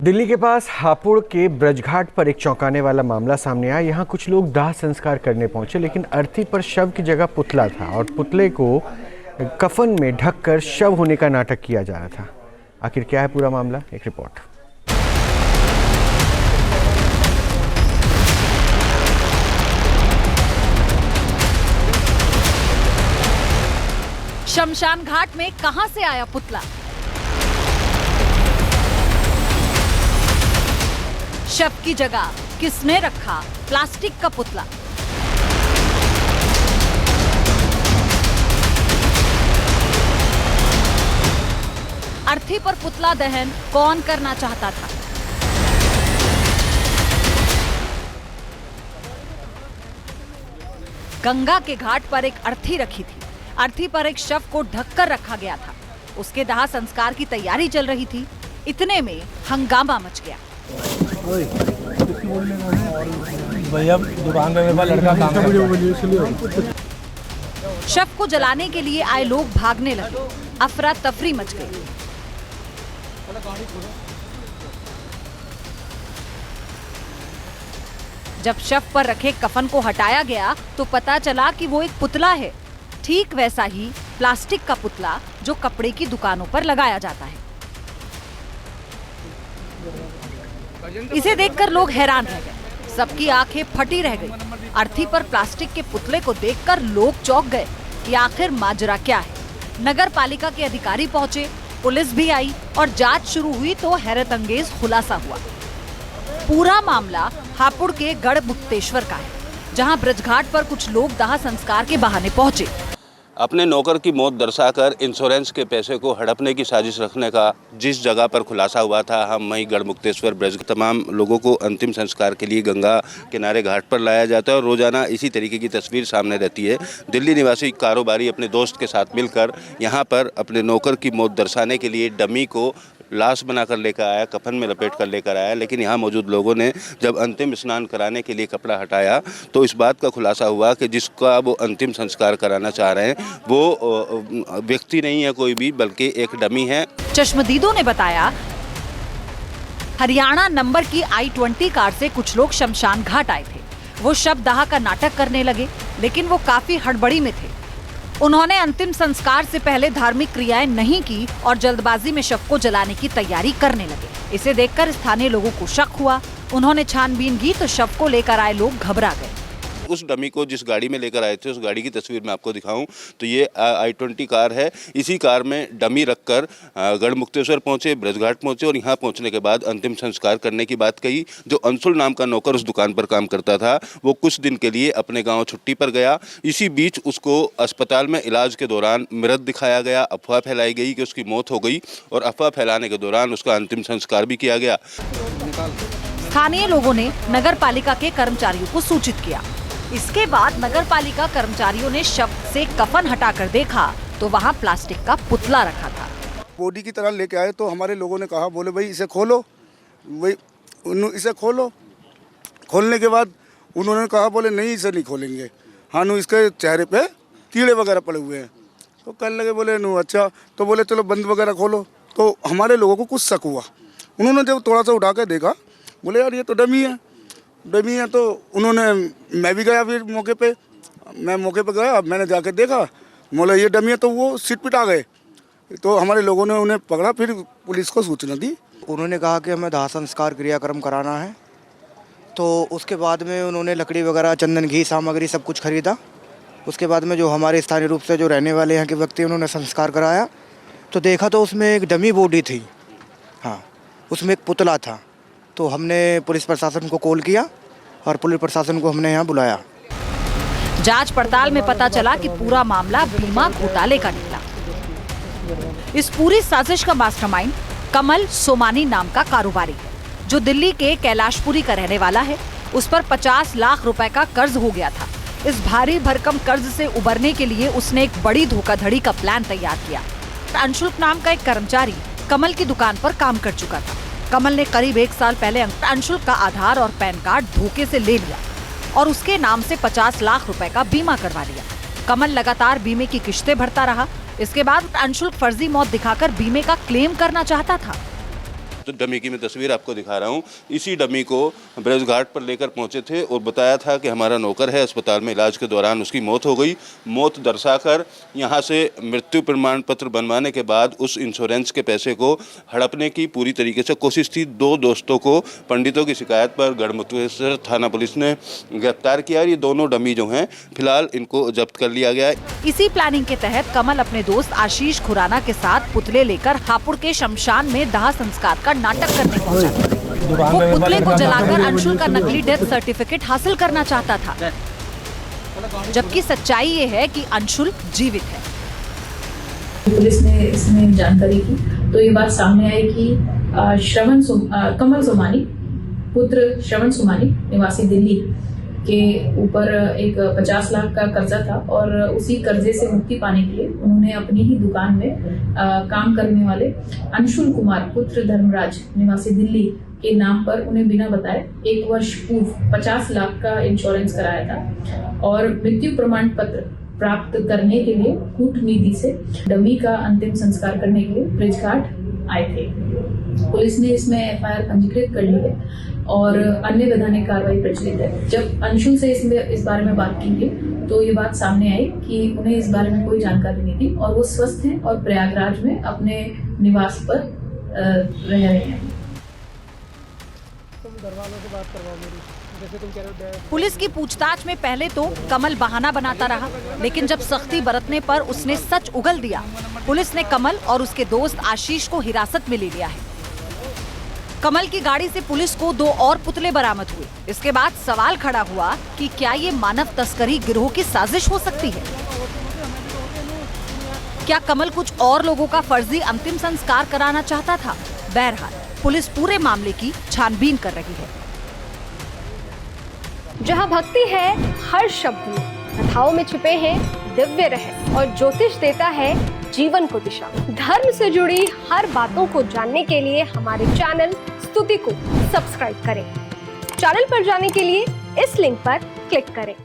दिल्ली के पास हापुड़ के ब्रजघाट पर एक चौंकाने वाला मामला सामने आया। यहाँ कुछ लोग दाह संस्कार करने पहुंचे, लेकिन अर्थी पर शव की जगह पुतला था और पुतले को कफन में ढककर शव होने का नाटक किया जा रहा था। आखिर क्या है पूरा मामला, एक रिपोर्ट। शमशान घाट में कहां से आया पुतला? शव की जगह किसने रखा प्लास्टिक का पुतला? अर्थी पर पुतला दहन कौन करना चाहता था? गंगा के घाट पर एक अर्थी रखी थी। अर्थी पर एक शव को ढककर रखा गया था। उसके दाह संस्कार की तैयारी चल रही थी। इतने में हंगामा मच गया। भैया दुकान में मेरा लड़का काम करता है। शव को जलाने के लिए आए लोग भागने लगे। अफरा तफरी मच गई। जब शव पर रखे कफन को हटाया गया तो पता चला कि वो एक पुतला है। ठीक वैसा ही प्लास्टिक का पुतला जो कपड़े की दुकानों पर लगाया जाता है। इसे देखकर लोग हैरान रह गए। सबकी आंखें फटी रह गई। अर्थी पर प्लास्टिक के पुतले को देखकर लोग चौंक गए कि आखिर माजरा क्या है। नगर पालिका के अधिकारी पहुंचे, पुलिस भी आई और जांच शुरू हुई तो हैरतअंगेज खुलासा हुआ। पूरा मामला हापुड़ के गढ़मुक्तेश्वर का है, जहां ब्रजघाट पर कुछ लोग दाह संस्कार के बहाने पहुंचे। अपने नौकर की मौत दर्शाकर इंश्योरेंस के पैसे को हड़पने की साजिश रखने का जिस जगह पर खुलासा हुआ था, हम वहीं गढ़मुक्तेश्वर ब्रज तमाम लोगों को अंतिम संस्कार के लिए गंगा किनारे घाट पर लाया जाता है और रोजाना इसी तरीके की तस्वीर सामने रहती है। दिल्ली निवासी कारोबारी अपने दोस्त के साथ मिलकर यहाँ पर अपने नौकर की मौत दर्शाने के लिए डमी को लाश बनाकर लेकर आया, कफन में लपेट कर लेकर आया। लेकिन यहाँ मौजूद लोगों ने जब अंतिम स्नान कराने के लिए कपड़ा हटाया तो इस बात का खुलासा हुआ कि जिसका वो अंतिम संस्कार कराना चाह रहे हैं वो व्यक्ति नहीं है कोई भी, बल्कि एक डमी है। चश्मदीदों ने बताया, हरियाणा नंबर की I-20 कार से कुछ लोग शमशान घाट आए थे। वो शवदाह का नाटक करने लगे, लेकिन वो काफी हड़बड़ी में थे। उन्होंने अंतिम संस्कार से पहले धार्मिक क्रियाएं नहीं की और जल्दबाजी में शव को जलाने की तैयारी करने लगे। इसे देखकर स्थानीय लोगों को शक हुआ। उन्होंने छानबीन की तो शव को लेकर आए लोग घबरा गए। उस डमी को जिस गाड़ी में लेकर आए थे, उस गाड़ी की तस्वीर मैं आपको दिखाऊं तो ये I-20 कार है। इसी कार में डमी रखकर गढ़मुक्तेश्वर पहुंचे, ब्रजघाट पहुंचे और यहाँ पहुंचने के बाद अंतिम संस्कार करने की बात कही। जो अंशुल नाम का नौकर उस दुकान पर काम करता था, वो कुछ दिन के लिए अपने गाँव छुट्टी पर गया। इसी बीच उसको अस्पताल में इलाज के दौरान मृत दिखाया गया। अफवाह फैलाई गई कि उसकी मौत हो गई और अफवाह फैलाने के दौरान उसका अंतिम संस्कार भी किया गया। स्थानीय लोगों ने नगर पालिका के कर्मचारियों को सूचित किया। इसके बाद नगर पालिका कर्मचारियों ने शव से कफन हटाकर देखा तो वहाँ प्लास्टिक का पुतला रखा था। बॉडी की तरह लेके आए तो हमारे लोगों ने कहा, बोले भाई इसे खोलो, भाई इसे खोलो। खोलने के बाद उन्होंने कहा, बोले नहीं इसे नहीं खोलेंगे, हाँ नु इसके चेहरे पे कीड़े वगैरह पड़े हुए हैं। तो कहने लगे, बोले नु अच्छा, तो बोले चलो बंद वगैरह खोलो। तो हमारे लोगों को कुछ शक हुआ। उन्होंने जब थोड़ा सा उठा कर देखा, बोले यार ये तो डमी है। तो उन्होंने, मैं भी गया फिर मौके पे। मैं मौके पे गया, मैंने जाके देखा, बोले ये डमी है। तो वो सीट पिटा गए। तो हमारे लोगों ने उन्हें पकड़ा, फिर पुलिस को सूचना दी। उन्होंने कहा कि हमें दाह संस्कार क्रियाक्रम कराना है। तो उसके बाद में उन्होंने लकड़ी वगैरह, चंदन, घी सामग्री सब कुछ खरीदा। उसके बाद में जो हमारे स्थानीय रूप से जो रहने वाले यहाँ के व्यक्ति, उन्होंने संस्कार कराया तो देखा तो उसमें एक डमी बॉडी थी। हाँ, उसमें एक पुतला था। तो हमने पुलिस प्रशासन को कॉल किया और पुलिस प्रशासन को हमने यहाँ बुलाया। जांच पड़ताल में पता चला कि पूरा मामला बीमा घोटाले का निकला। इस पूरी साजिश का मास्टरमाइंड कमल सोमानी नाम का कारोबारी है, जो दिल्ली के कैलाशपुरी का रहने वाला है। उस पर 50 लाख रुपए का कर्ज हो गया था। इस भारी भरकम कर्ज से उबरने के लिए उसने एक बड़ी धोखाधड़ी का प्लान तैयार किया। अंशुल नाम का एक कर्मचारी कमल की दुकान पर काम कर चुका था। कमल ने करीब 1 साल पहले अंशुल का आधार और पैन कार्ड धोखे से ले लिया और उसके नाम से 50 लाख रुपए का बीमा करवा लिया। कमल लगातार बीमे की किश्तें भरता रहा। इसके बाद अंशुल फर्जी मौत दिखाकर बीमे का क्लेम करना चाहता था। तो डमी की मैं तस्वीर आपको दिखा रहा हूँ। इसी डमी को ब्रज घाट पर लेकर पहुँचे थे और बताया था कि हमारा नौकर है, अस्पताल में इलाज के दौरान उसकी मौत हो गई। मौत दर्शाकर यहाँ से मृत्यु प्रमाण पत्र बनवाने के बाद उस इंश्योरेंस के पैसे को हड़पने की पूरी तरीके से कोशिश थी। 2 दोस्तों को पंडितों की शिकायत पर गढ़मुक्तेश्वर थाना पुलिस ने गिरफ्तार किया। ये दोनों डमी जो हैं फिलहाल इनको जब्त कर लिया गया है। इसी प्लानिंग के तहत कमल अपने दोस्त आशीष खुराना के साथ पुतले लेकर हापुड़ के शमशान में दाह संस्कार का नाटक करने पहुंचा। वो पुतले को जलाकर अंशुल का नकली डेथ सर्टिफिकेट हासिल करना चाहता था, जबकि सच्चाई ये है कि अंशुल जीवित है। पुलिस ने इसमें जानकारी की तो ये बात सामने आई कि कमल सोमानी पुत्र श्रवण सोमानी निवासी दिल्ली के ऊपर एक 50 लाख का कर्जा था और उसी कर्जे से मुक्ति पाने के लिए उन्होंने अपनी ही दुकान में काम करने वाले अंशुल कुमार पुत्र धर्मराज निवासी दिल्ली के नाम पर उन्हें बिना बताए 1 वर्ष पूर्व 50 लाख का इंश्योरेंस कराया था और मृत्यु प्रमाण पत्र प्राप्त करने के लिए कूटनीति से डमी का अंतिम संस्कार करने के लिए ब्रजघाट आए थे। पुलिस ने इसमें एफआईआर पंजीकृत कर ली है और अन्य वैधानिक कार्रवाई प्रचलित है। जब अंशुल से इस बारे में बात की गई तो ये बात सामने आई कि उन्हें इस बारे में कोई जानकारी नहीं थी और वो स्वस्थ हैं और प्रयागराज में अपने निवास पर रह रहे हैं। पुलिस की पूछताछ में पहले तो कमल बहाना बनाता रहा, लेकिन जब सख्ती बरतने पर उसने सच उगल दिया। पुलिस ने कमल और उसके दोस्त आशीष को हिरासत में ले लिया है। कमल की गाड़ी से पुलिस को 2 और पुतले बरामद हुए। इसके बाद सवाल खड़ा हुआ कि क्या ये मानव तस्करी गिरोह की साजिश हो सकती है? क्या कमल कुछ और लोगों का फर्जी अंतिम संस्कार कराना चाहता था? बहरहाल पुलिस पूरे मामले की छानबीन कर रही है। जहाँ भक्ति है हर शब्द में, कथाओं में छिपे हैं दिव्य रहस्य और ज्योतिष देता है जीवन को दिशा। धर्म से जुड़ी हर बातों को जानने के लिए हमारे चैनल स्तुति को सब्सक्राइब करें। चैनल पर जाने के लिए इस लिंक पर क्लिक करें।